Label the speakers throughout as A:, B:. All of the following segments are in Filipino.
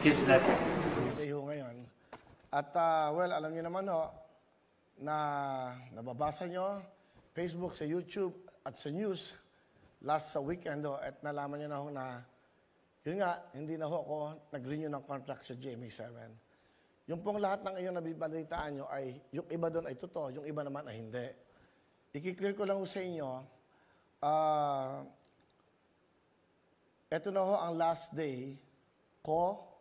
A: gives that.
B: Kayo ngayon. At well, alam niyo naman ho, na nababasa nyo, Facebook, sa YouTube, at sa news, last sa weekend ho, at nalaman niyo na ho na, yun nga, hindi na ho ako nag-renew ng contract sa GMA7. Yung pong lahat ng inyong nabibalitaan nyo ay, yung iba doon ay totoo, yung iba naman ay hindi. I-clear ko lang ho sa inyo, ito na ho ang last day ko,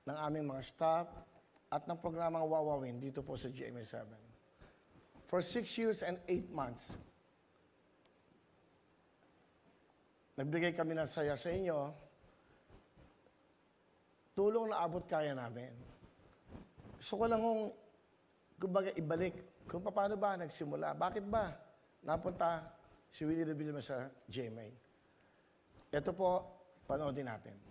B: ng aming mga staff, at ng programang Wawawin dito po sa GMA7. For 6 years and 8 months, nagbigay kami ng saya sa inyo, tulong na abot kaya namin. Gusto ko lang kung, kumbaga, ibalik kung paano ba nagsimula. Bakit ba napunta si Willie Revillame sa GMA? Ito po, panoodin natin.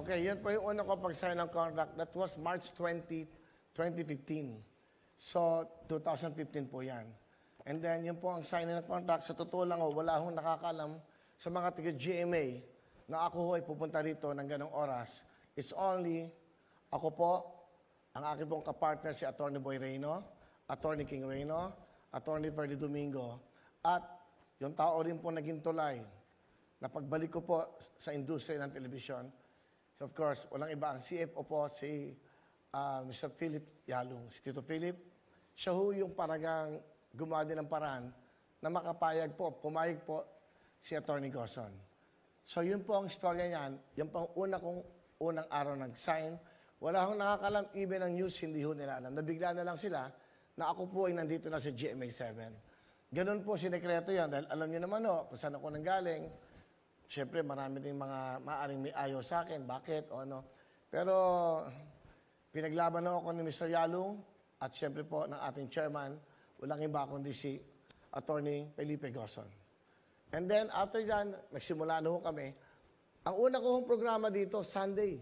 B: Okay, yun po yung una ko pag-sign ng contract. That was March 20, 2015. So, 2015 po yan. And then, yun po ang signing ng contract. Sa totoo lang, wala akong nakakalam sa mga taga-GMA na ako ho ay pupunta rito ng ganong oras. It's only ako po, ang aking pong kapartner si Atty. Boy Reyno, Atty. King Reyno, Atty. Ferdy Domingo, at yung tao rin po naging tulay na pagbalik ko po sa industriya ng telebisyon. So of course, walang iba. Ang CFO po, si Mr. Philip Yalong. Si Tito Philip, siya ho yung paragang gumawa din ng paraan na makapayag po, pumayag po si Atty. Goson. So yun po ang istorya niyan. Yan po ang unang araw nag-sign. Wala akong nakakalam, even ang news, hindi ho nila alam. Nabigla na lang sila na ako po ay nandito na sa GMA7. Ganun po, sinekreto yan. Dahil alam niyo naman ho, kung saan ako nanggaling. Siyempre, marami din mga maaaring may ayaw sa akin. Bakit? O ano. Pero, pinaglaban ako ni Mr. Yalong at siyempre po ng ating chairman, walang iba kundi si Atty. Felipe Goson. And then, after yan, nagsimula na ho kami. Ang una kong programa dito, Sunday.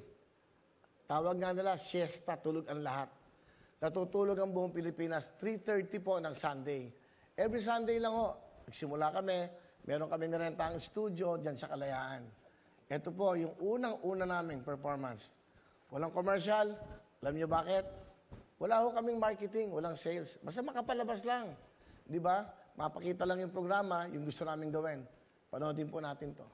B: Tawag nga nila, siesta, tulog ang lahat. Natutulog ang buong Pilipinas, 3:30 po ng Sunday. Every Sunday lang ho, nagsimula kami. Meron kami nirentang studio dyan sa Kalayaan. Ito po yung unang-una naming performance. Walang commercial. Alam niyo bakit? Wala ho kaming marketing, walang sales. Basta makapalabas lang. Di ba? Mapakita lang yung programa, yung gusto namin gawin. Panoodin po natin to.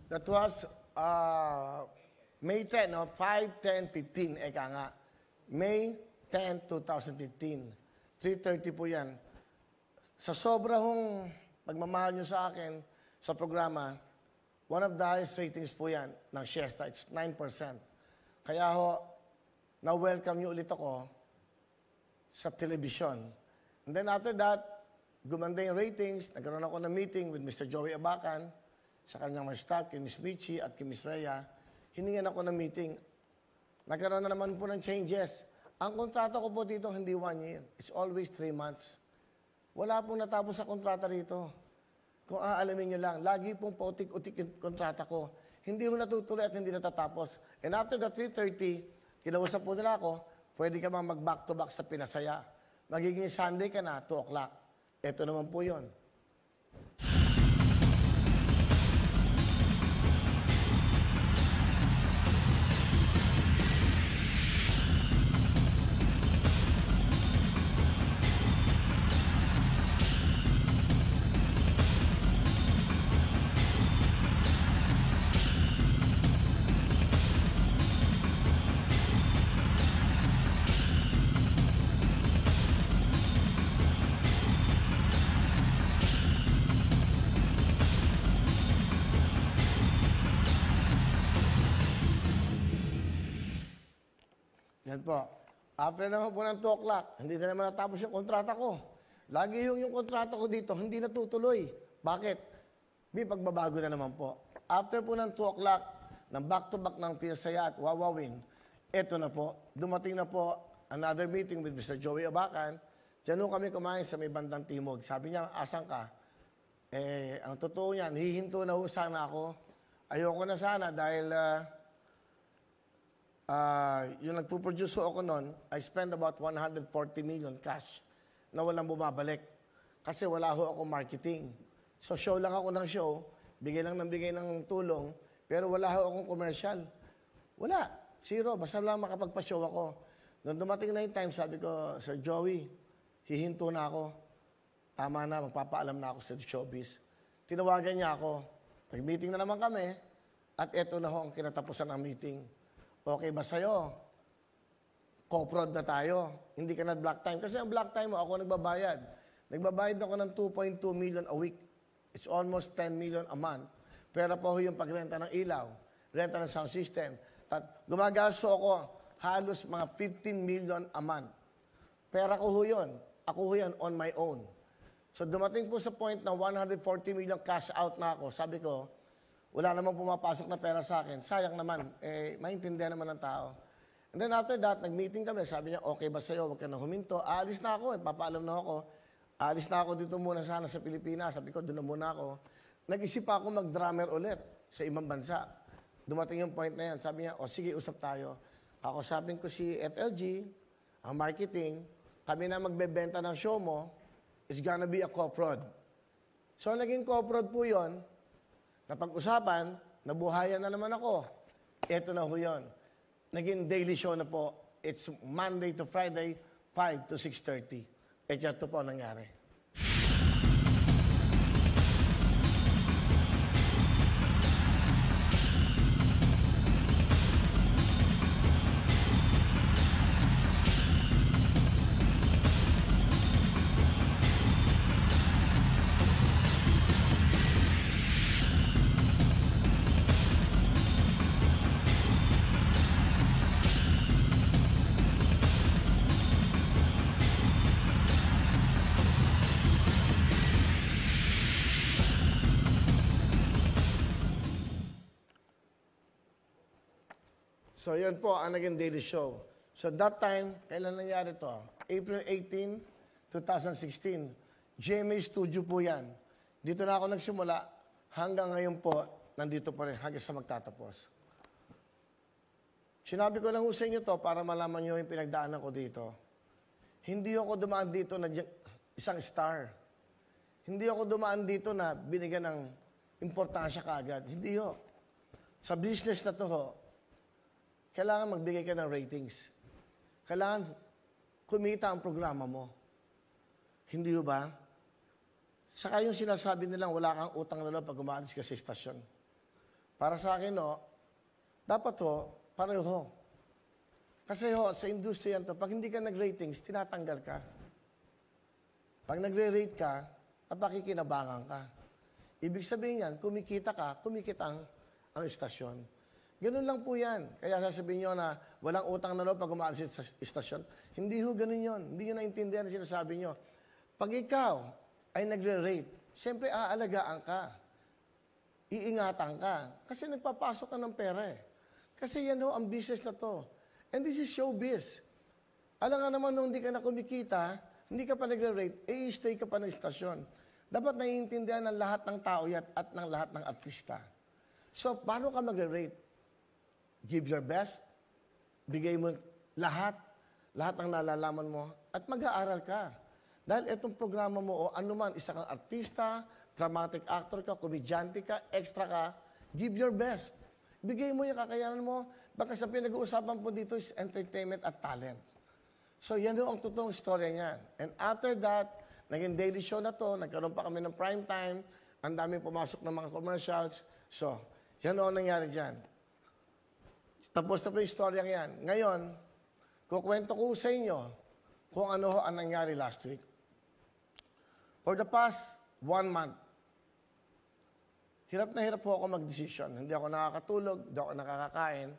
B: That was May 10, no? 5, 10, 15, eka nga. May 10, 2015. 3:30 po yan. Sa sobrang pagmamahal nyo sa akin, sa programa, one of the highest ratings po yan ng Siesta. It's 9%. Kaya ho, na-welcome nyo ulit ako sa television. And then after that, gumanda yung ratings. Nagkaroon ako ng meeting with Mr. Joey Abacan, sa kanyang mga staff, kay Ms. Michi at kay Ms. Rhea. Hiningan ako ng meeting. Nagkaroon na naman po ng changes. Ang kontrata ko po dito, hindi 1 year. It's always 3 months. Wala pong natapos sa kontrata rito. Kung aalamin nyo lang, lagi pong pautik-utik yung kontrata ko. hindi ho natutuloy at hindi natatapos. And after the 3:30, kinausap po nila ako, pwede ka bang mag-back-to-back sa Pinasaya. Magiging Sunday ka na, 2 o'clock. Ito naman po yun. Yan po. After naman po ng 2 o'clock, hindi na naman natapos yung kontrata ko. Lagi yung kontrata ko dito, hindi natutuloy. Bakit? May pagbabago na naman po. After po ng 2 o'clock, ng back-to-back ng Pinasaya at Wawawin, eto na po. Dumating na po another meeting with Mr. Joey Abacan. Diyan kami kumain sa may bandang Timog. Sabi niya, asan ka? Ang totoo niyan, hihinto na ho sana ako. Ayoko na sana dahil yung nagpo-produce ako noon, I spent about 140 million cash na walang bumabalik. Kasi wala ho ako marketing. So show lang ako ng show, bigay lang ng bigay ng tulong, pero wala ho akong commercial. Wala. Zero. Basta lang makapagpa-show ako. Nung dumating na yung time, sabi ko, Sir Joey, hihinto na ako. Tama na, magpapaalam na ako sa showbiz. Tinawagan niya ako. Nag-meeting na naman kami, at eto na ho ang kinatapusan ng meeting. Okay ba sa'yo? Co-prod na tayo. Hindi ka na black time. Kasi ang black time mo, ako nagbabayad. Nagbabayad ako ng 2.2 million a week. It's almost 10 million a month. Pera pa ho yung pagrenta ng ilaw, renta ng sound system. Gumagasto ako halos mga 15 million a month. Pera ko ho yun. Ako ho yan on my own. So dumating po sa point na 140 million cash out na ako. Sabi ko, wala namang pumapasok na pera sa akin. Sayang naman. Maintindihan naman ng tao. And then after that, nag-meeting kami. Sabi niya, okay ba sa'yo? Huwag ka na huminto. Aalis na ako. Papaalam na ako. Aalis na ako dito muna sana sa Pilipinas. Sabi ko, doon na muna ako. Nag-isip ako mag-drummer ulit sa ibang bansa. Dumating yung point na yan. Sabi niya, sige, usap tayo. Ako sabing ko si FLG, ang marketing, kami na magbebenta ng show mo, it's gonna be a co-prod. So, naging co-prod po yun. Napag-usapan, nabuhayan na naman ako. Ito na ho yun. Naging daily show na po. It's Monday to Friday, 5 to 6:30. Ito po nangyari. So, yun po ang naging daily show. So, that time, kailan nangyari to? April 18, 2016. GMA Studio po yan. Dito na ako nagsimula. Hanggang ngayon po, nandito pa rin hanggang sa magtatapos. Sinabi ko lang ho sa inyo to para malaman nyo yung pinagdaanan ko dito. Hindi ako dumaan dito na isang star. Hindi ako dumaan dito na binigyan ng importansya kaagad. Hindi ho. Sa business na to ho, kailangan magbigay ka ng ratings. Kailangan kumita ang programa mo. Hindi ba? Saka yung sinasabi nilang wala kang utang na loob pag umaalis ka sa istasyon. Para sa akin, dapat pareho. Kasi sa industriya to, pag hindi ka nag-ratings, tinatanggal ka. Pag nagre-rate ka, napakikinabangan ka. Ibig sabihin yan, kumikita ka, kumikita ang istasyon. Ganun lang po yan. Kaya sasabihin nyo na walang utang na loob pag umaalis sa istasyon. Hindi ho ganun yun. Hindi nyo naintindihan na sinasabi nyo. Pag ikaw ay nagre-rate, siyempre aalagaan ka. Iingatan ka. Kasi nagpapasok ka ng pera eh. Kasi yan ho ang business na to. And this is showbiz. Alam nga naman nung hindi ka na kumikita, hindi ka pa nagre-rate, stay ka pa ng istasyon. Dapat naiintindihan ng lahat ng tao at ng lahat ng artista. So, paano ka mag-rate? Give your best, bigay mo lahat ng nalalaman mo, at mag-aaral ka. Dahil itong programa mo, o anuman, isa kang artista, dramatic actor ka, komedyante ka, extra ka, give your best. Bigay mo yung kakayanan mo, baka sa pinag-uusapan po dito is entertainment at talent. So, yan ang totoong storya niyan. And after that, naging daily show na to, nagkaroon pa kami ng prime time, ang daming pumasok ng mga commercials. So, yan ang nangyari dyan. Tapos na po yung storya yan. Ngayon, kukwento ko sa inyo kung ano ang nangyari last week. For the past 1 month, hirap na hirap po ako mag-decision. Hindi ako nakakatulog, hindi ako nakakakain.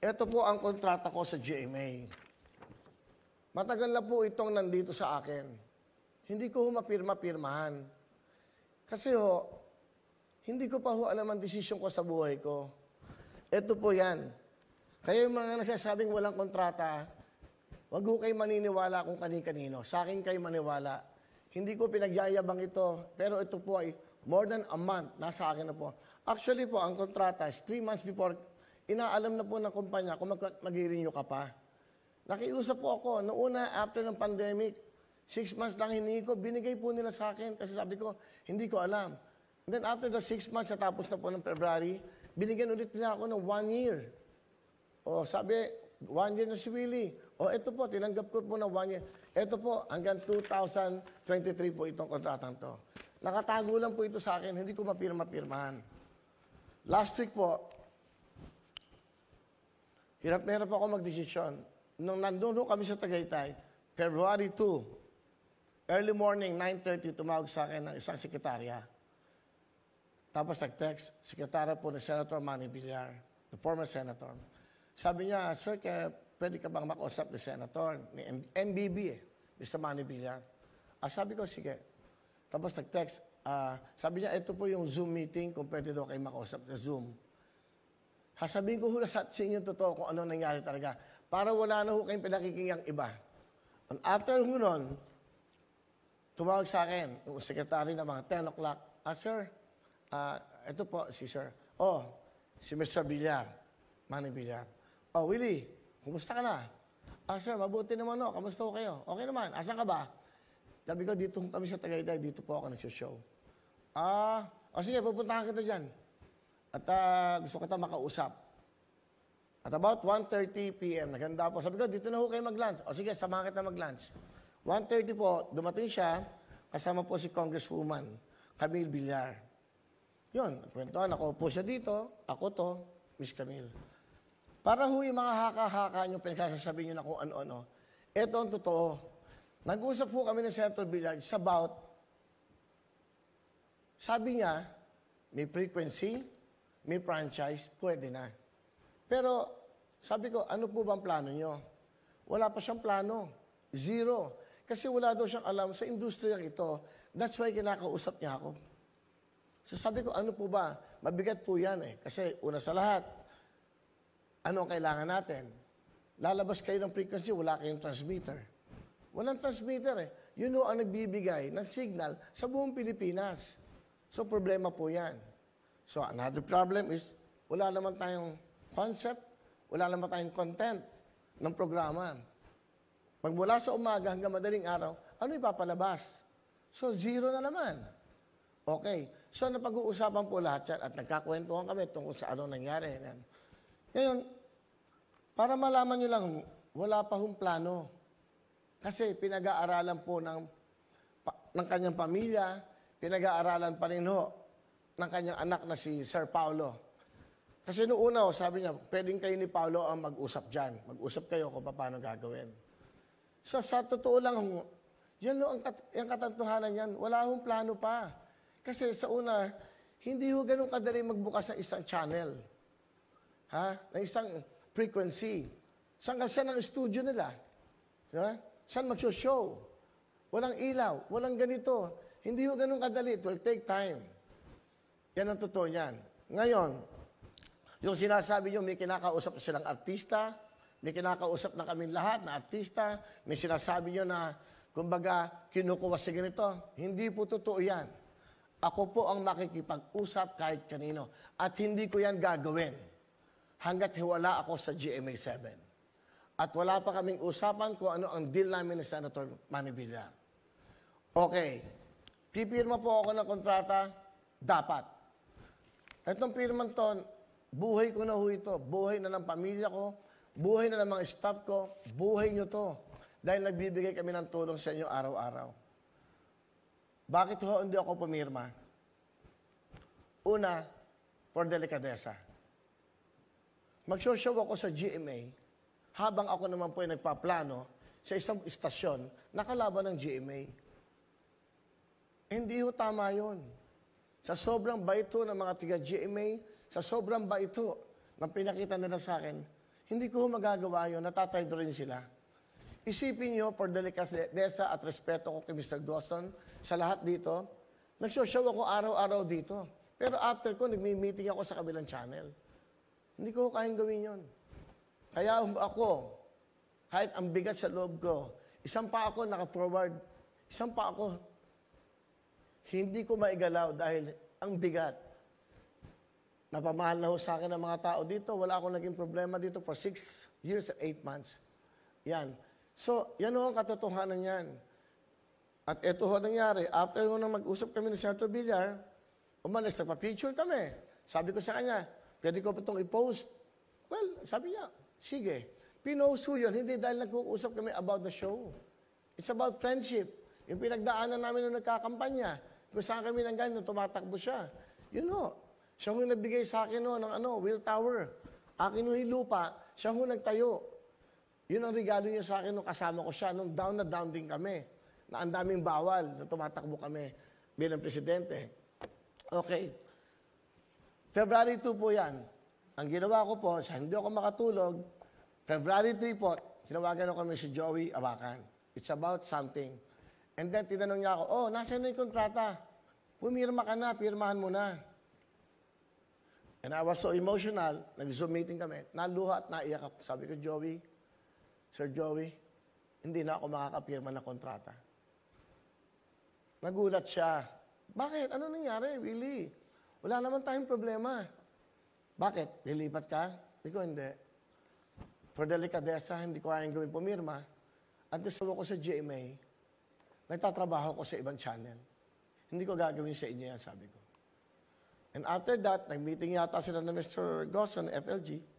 B: Ito po ang kontrata ko sa GMA. Matagal na po itong nandito sa akin. Hindi ko mapirma-pirmahan. Kasi hindi ko pa alam ang desisyon ko sa buhay ko. Ito po yan. Kaya yung mga nagsasabing walang kontrata, wag ho kayo maniniwala kung kani-kanino. Sa akin kayo maniwala. Hindi ko pinagyayabang ito, pero ito po ay more than a month, nasa akin na po. Actually po, ang kontrata is 3 months before, inaalam na po ng kumpanya kung mag-renew ka pa. Nakiusap po ako, noong una, after ng pandemic, 6 months lang hiningi ko, binigay po nila sa akin kasi sabi ko, hindi ko alam. And then after the 6 months, natapos na po ng February, binigyan ulit nila ako ng 1 year. O sabi, 1 year na si Willie. O ito po, tinanggap ko po ng 1 year. Ito po, hanggang 2023 po itong kontratang to. Nakatago lang po ito sa akin, hindi ko mapirma-pirmahan. Last week po, hirap na hirap ako mag-desisyon. Nung nandun kami sa Tagaytay, February 2, early morning, 9:30, tumawag sa akin ng isang sekretarya. Tapos nag-text, sekretarya po ni Senator Manny Villar, the former senator. Sabi niya, Sir, pwede ka bang makausap ni Senator, ni MBB Mr. Manny Villar? Sabi ko, sige. Tapos nag-text, sabi niya, ito po yung Zoom meeting, kung pwede daw kayo makausap sa Zoom. Sasabihin ko hula sa inyo totoo kung ano nangyari talaga, para wala na ho kayong pinakikinggang iba. And after nun, tumawag sa akin, yung secretary na mga 10 o'clock, Sir, ito po si Sir. Si Mr. Villar, Manny Villar. Willie, kumusta ka na? Sir, mabuti naman kamusta ko kayo? Okay naman, asan ka ba? Sabi ko, dito kami sa Tagaytay, dito po ako nagsishow. Sige, pupuntahan kita dyan. At gusto kita makausap. At about 1:30 p.m., naganda po. Sabi ko, dito na ho kayo mag-lunch. Sige, samahan kita mag-lunch. 1:30 po, dumating siya, kasama po si Congresswoman Camille Villar. Yun, kwentuhan, ako po siya dito, ako to, Miss Camille. Para ho yung mga haka-haka nyo, pinagsasabi nyo na kung ano-ano. Ito ang totoo. Nag-usap po kami ng Senator Villar about, sabi niya, may frequency, may franchise, pwede na. Pero, sabi ko, ano po bang plano nyo? Wala pa siyang plano. Zero. Kasi wala daw siyang alam sa industriya ito. That's why kinakausap niya ako. So sabi ko, ano po ba? Mabigat po yan Kasi una sa lahat, ano ang kailangan natin? Lalabas kayo ng frequency, wala kayong transmitter. Walang transmitter Yun ang nagbibigay ng signal sa buong Pilipinas. So problema po yan. So another problem is, wala naman tayong concept, wala naman tayong content ng programa. Magmula sa umaga hanggang madaling araw, ano ipapalabas? So zero na naman. Okay. So napag-uusapan po lahat yan at nagkakwentuhan kami tungkol sa anong nangyari. Ngayon, para malaman nyo lang, wala pa hong plano. Kasi pinag-aaralan po ng kanyang pamilya, pinag-aaralan pa rin ng kanyang anak na si Sir Paulo. Kasi noong una, sabi niya, pwedeng kayo ni Paulo ang mag-usap dyan. Mag-usap kayo kung paano gagawin. So sa totoo lang, yan ang katotohanan yan. Wala hong plano pa. Kasi sa una, hindi ho ganun kadali magbukas ng isang channel. Ng isang frequency. Saan ang studio nila? Saan mag-show? Walang ilaw, walang ganito. Hindi ho ganun kadali. It will take time. Yan ang totoo niyan. Ngayon, yung sinasabi nyo, may kinakausap silang artista, may kinakausap na kami lahat na artista, may sinasabi nyo na, kumbaga, kinukuha sa ganito. Hindi po totoo yan. ako po ang makikipag-usap kahit kanino. At hindi ko yan gagawin hanggat wala ako sa GMA7. At wala pa kaming usapan kung ano ang deal namin ni Senator Manny Villar. Okay, pipirma po ako ng kontrata, dapat. Itong pirman to, buhay ko na ho ito, buhay na ng pamilya ko, buhay na ng mga staff ko, buhay nyo to. Dahil nagbibigay kami ng tulong sa inyo araw-araw. Bakit ho hindi ako pumirma? Una, for delikadesa. Mag-show ako sa GMA habang ako naman po ay nagpaplano sa isang istasyon na kalaban ng GMA. Hindi ho tama yun. Sa sobrang bait ho ng mga tiga-GMA, sa sobrang bait ho ng pinakita nila sa akin, hindi ko ho magagawa yun, natatay rin sila. Isipin nyo, for delikadesa at respeto ko kay Mr. Dawson, sa lahat dito, nag-show ako araw-araw dito. Pero after ko, nagmi-meeting ako sa kabilang channel. Hindi ko kayang gawin yon. Kaya ako, kahit ang bigat sa loob ko, isang pa ako naka-forward, isang pa ako, hindi ko maigalaw dahil ang bigat. Napamahal na ho sa akin ng mga tao dito. Wala akong naging problema dito for 6 years and 8 months. Yan. So, yan ho ang katotohanan yan. At ito ho nangyari, after ho na mag-usap kami ni Senator Villar, umalis, nagpa-picture kami. Sabi ko sa kanya, pwede ko pa itong i-post. Well, sabi niya, sige. Pinost ho yun, hindi dahil nag-uusap kami about the show. It's about friendship. Yung pinagdaanan namin nung nagkakampanya, kung saan kami nang ganyan, tumatakbo siya. You know, siya ho nagbigay sa akin no, ng Will Tower. Akin ho yung lupa, siya ho nagtayo. Yun ang regalo niya sa akin nung kasama ko siya, nung down na down din kami. Na ang daming bawal, na tumatakbo kami bilang presidente. Okay. February 2 po yan. Ang ginawa ko po, sa hindi ako makatulog, February 3 po, tinawagan ako kami si Joey Abacan. It's about something. And then, tinanong niya ako, oh, nasaan na yung kontrata? Pumirma ka na, pirmahan mo na. And I was so emotional, nag-Zoom meeting kami, naluha at naiyak ako. Sabi ko, Joey, Sir Joey, hindi na ako makakapirma ng kontrata. Nagulat siya. Bakit? Ano nangyari, Willie? Wala naman tayong problema. Bakit? Lilipat ka? Hindi ko, hindi. For delikadesa, hindi ko kayang gawin pumirma. At gusto ko sa GMA, nagtatrabaho ko sa ibang channel. Hindi ko gagawin sa inyo yan, sabi ko. And after that, nag-meeting yata sila na Mr. Gosson, FLG.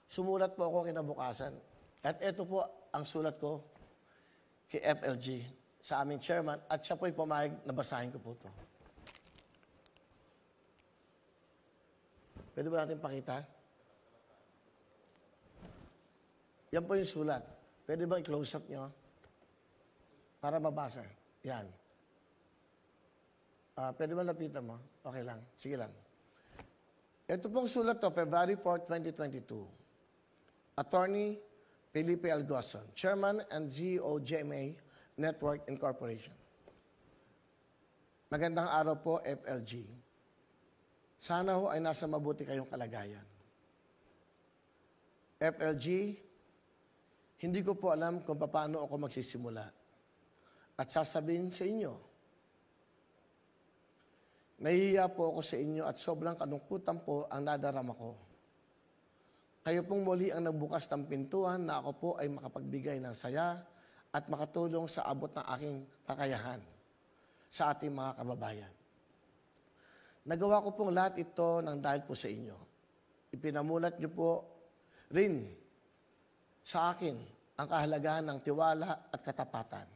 B: Sumulat po ako kinabukasan. At ito po ang sulat ko kay FLG sa aming chairman at siya po'y pumayag na basahin ko po ito. Pwede ba natin pakita? Yan po yung sulat. Pwede ba i-close up nyo? Para mabasa. Yan. Pwede ba lapitan mo? Okay lang. Sige lang. Ito pong sulat to, February 4, 2022. Attorney Felipe L. Gosson, Chairman and CEO GMA Network Incorporation. Magandang araw po, FLG. Sana ho ay nasa mabuti kayong kalagayan. FLG, hindi ko po alam kung paano ako magsisimula. At sasabihin sa inyo, nahihiya po ako sa inyo at sobrang kalungkutan po ang nadarama ko. Kayo pong muli ang nagbukas ng pintuan na ako po ay makapagbigay ng saya at makatulong sa abot ng aking kakayahan sa ating mga kababayan. Nagawa ko pong lahat ito ng dahil po sa inyo. Ipinamulat niyo po rin sa akin ang kahalagahan ng tiwala at katapatan.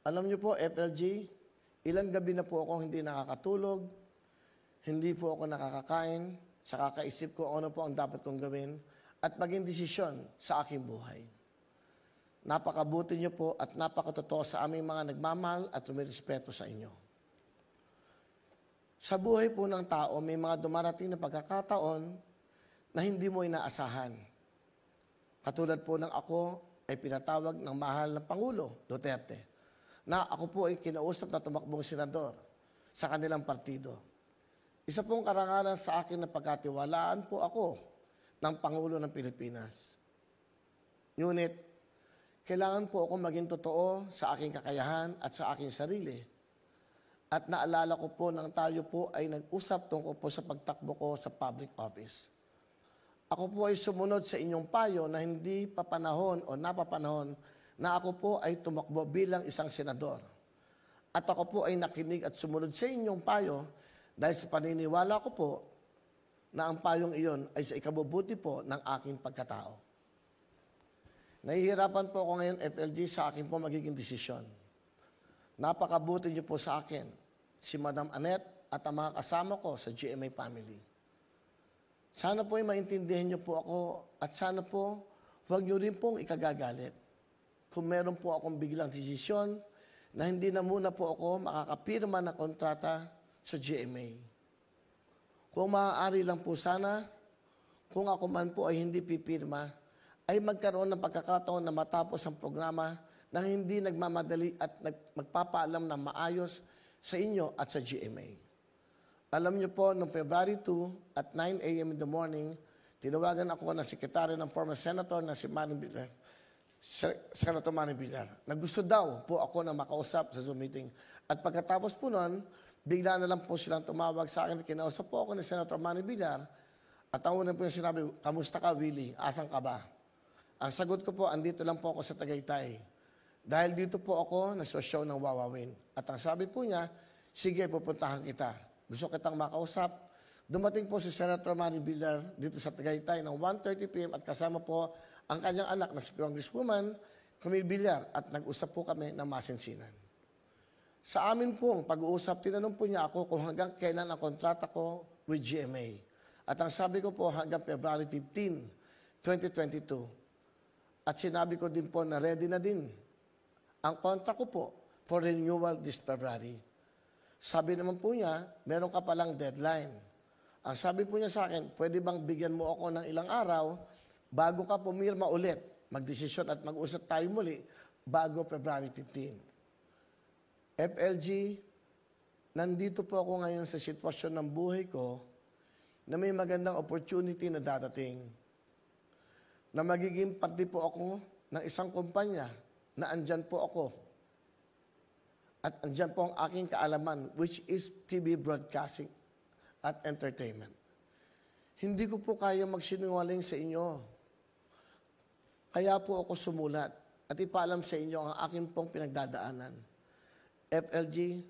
B: Alam niyo po, FLG, ilang gabi na po ako hindi nakakatulog, hindi po ako nakakakain, sa kakaisip ko ano po ang dapat kong gawin at maging desisyon sa aking buhay. Napakabuti niyo po at napakatotoo sa aming mga nagmamahal at rumirespeto sa inyo. Sa buhay po ng tao, may mga dumarating na pagkakataon na hindi mo inaasahan. Katulad po ng ako ay pinatawag ng mahal ng Pangulo, Duterte, na ako po ay kinausap na tumakbong senador sa kanilang partido. Isa pong karangalan sa akin na pagkatiwalaan po ako ng Pangulo ng Pilipinas. Ngunit, kailangan po ako maging totoo sa aking kakayahan at sa aking sarili. At naalala ko po nang tayo po ay nag-usap tungkol po sa pagtakbo ko sa public office. Ako po ay sumunod sa inyong payo na hindi papanahon o napapanahon na ako po ay tumakbo bilang isang senador. At ako po ay nakinig at sumunod sa inyong payo dahil sa paniniwala ko po na ang payong iyon ay sa ikabubuti po ng aking pagkatao. Nahihirapan po ako ngayon, FLG, sa akin po magiging desisyon. Napakabuti niyo po sa akin, si Madam Annette at ang mga kasama ko sa GMA family. Sana po ay maintindihan niyo po ako at sana po huwag niyo rin pong ikagagalit. Kung meron po akong biglang desisyon na hindi na muna po ako makakapirma ng kontrata sa GMA. Kung maaari lang po sana, kung ako man po ay hindi pipirma, ay magkaroon ng pagkakataon na matapos ang programa nang hindi nagmamadali at magpapaalam na maayos sa inyo at sa GMA. Alam niyo po, noong February 2 at 9 a.m. in the morning, tinawagan ako ng sekretary ng former senator na si Manny Villar, Senator Manny Villar, na gusto daw po ako na makausap sa Zoom meeting. At pagkatapos po nun, bigla na lang po silang tumawag sa akin. Kinausap po ako ni Senator Manny Villar. At ang una po yung sinabi, kamusta ka, Willie? Asan ka ba? Ang sagot ko po, andito lang po ako sa Tagaytay. Dahil dito po ako nagso-show ng Wawawin. At ang sabi po niya, sige, pupuntahan kita. Gusto kitang makausap. Dumating po si Senator Manny Villar dito sa Tagaytay ng 1:30 p.m. at kasama po ang kanyang anak na si Congresswoman Camille Villar at nag-usap po kami ng masinsinan. Sa amin pong pag-uusap, tinanong po niya ako kung hanggang kailan ang kontrata ko with GMA. At ang sabi ko po hanggang February 15, 2022. At sinabi ko din po na ready na din ang kontra ko po for renewal this February. Sabi naman po niya, meron ka palang deadline. Ang sabi po niya sa akin, pwede bang bigyan mo ako ng ilang araw bago ka pumirma ulit, magdesisyon at mag-usap tayo muli bago February 15. FLG, nandito po ako ngayon sa sitwasyon ng buhay ko na may magandang opportunity na dadating. Na magiging parte po ako ng isang kumpanya na andyan po ako. At andyan po ang aking kaalaman, which is TV broadcasting at entertainment. Hindi ko po kaya magsinungaling sa inyo. Kaya po ako sumulat at ipaalam sa inyo ang aking pong pinagdadaanan. FLG,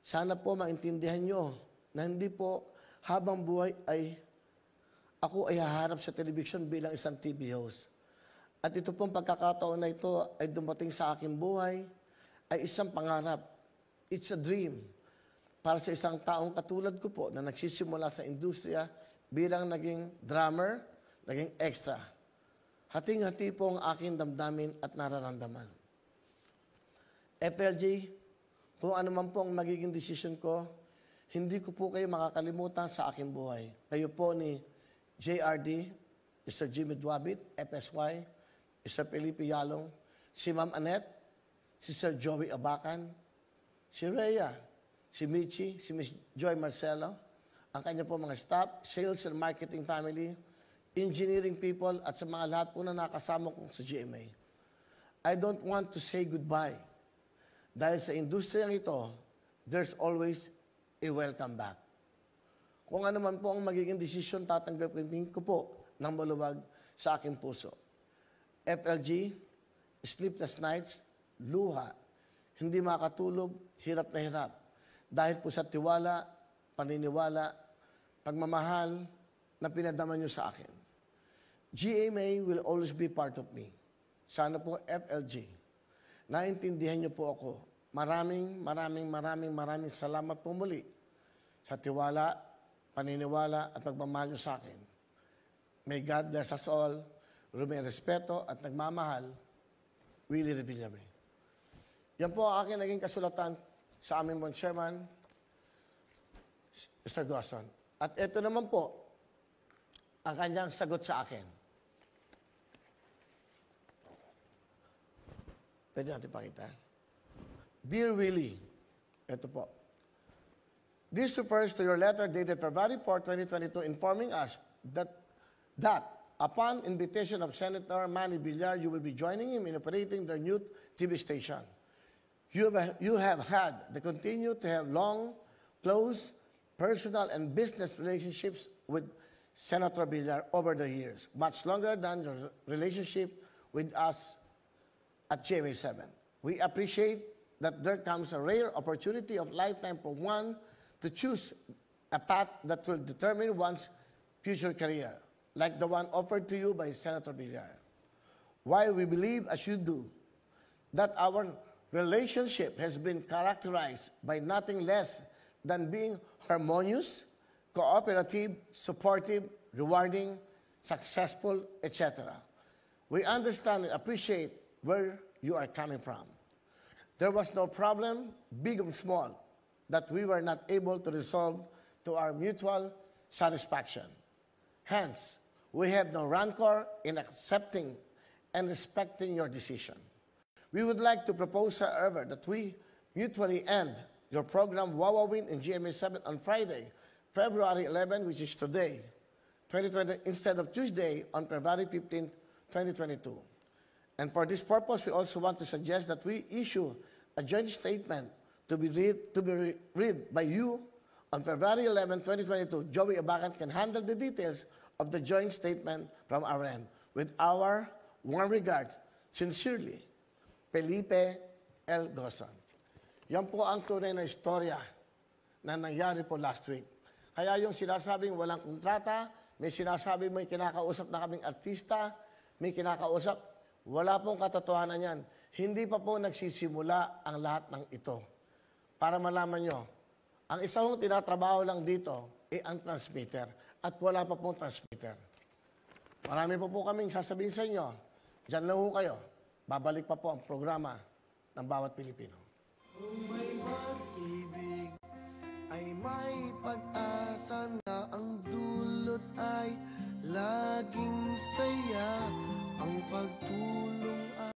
B: sana po maintindihan nyo na hindi po habang buhay ay ako ay haharap sa television bilang isang TV host. At ito pong pagkakataon na ito ay dumating sa aking buhay ay isang pangarap. It's a dream para sa isang taong katulad ko po na nagsisimula sa industriya bilang naging drummer, naging extra. Hating-hati po ang aking damdamin at nararamdaman. FLG, kung ano man po ang magiging decision ko, hindi ko po kayo makakalimutan sa aking buhay. Kayo po ni JRD, Mr. Jimmy Duabit, FSY, Mr. Felipe Yalong, si Ma'am Annette, si Sir Joey Abacan, si Rhea, si Michi, si Miss Joy Marcelo, ang kanya po mga staff, sales and marketing family, engineering people, at sa mga lahat po na nakasama ko sa GMA. I don't want to say goodbye. Dahil sa industriyang ito, there's always a welcome back. Kung ano man po ang magiging desisyon, tatanggapin ko po ng maluwag sa aking puso. FLG, sleepless nights, luha, hindi makatulog, hirap na hirap. Dahil po sa tiwala, paniniwala, pagmamahal na pinadama niyo sa akin. GMA will always be part of me. Sana po FLG, naintindihan niyo po ako. Maraming salamat po muli sa tiwala, paniniwala at pagmamahal niyo sa akin. May God bless us all. May respeto at nagmamahal, Willie Revillame. Yan po ang aking naging kasulatan sa aming mga chairman, Mr. Gosson. At ito naman po, ang kanyang sagot sa akin. Pwede natin pakita. Dear Willie, ito po. This refers to your letter dated February 4, 2022, informing us that upon invitation of Senator Manny Villar, you will be joining him in operating the new TV station. You have had the continue to have long, close, personal and business relationships with Senator Villar over the years, much longer than your relationship with us at GMA7. We appreciate that there comes a rare opportunity of lifetime for one to choose a path that will determine one's future career, like the one offered to you by Senator Villar. While we believe, as you do, that our relationship has been characterized by nothing less than being harmonious, cooperative, supportive, rewarding, successful, etc. We understand and appreciate where you are coming from. There was no problem, big or small, that we were not able to resolve to our mutual satisfaction. Hence, we have no rancor in accepting and respecting your decision. We would like to propose, however, that we mutually end your program Wawawin in GMA7 on Friday, February 11, which is today, 2020, instead of Tuesday on February 15, 2022. And for this purpose, we also want to suggest that we issue a joint statement to be read by you on February 11, 2022. Joey Abacan can handle the details of the joint statement from our end. With our warm regards, sincerely, Felipe L. Gozon. Yan po ang tunay na istorya na nangyari po last week. Kaya yung sinasabing walang kontrata, may sinasabing may kinakausap na kaming artista, may kinakausap, wala pong katotohanan yan. Hindi pa po nagsisimula ang lahat ng ito. Para malaman nyo, ang isa hong tinatrabaho lang dito ay ang transmitter at wala pa pong transmitter. Marami po kaming sasabihin sa inyo. Diyan lang ho kayo. Babalik pa po ang programa ng bawat Pilipino.
A: Kung may pag-ibig ay may pag-asa na ang dulot ay laging saya ang pagtulong.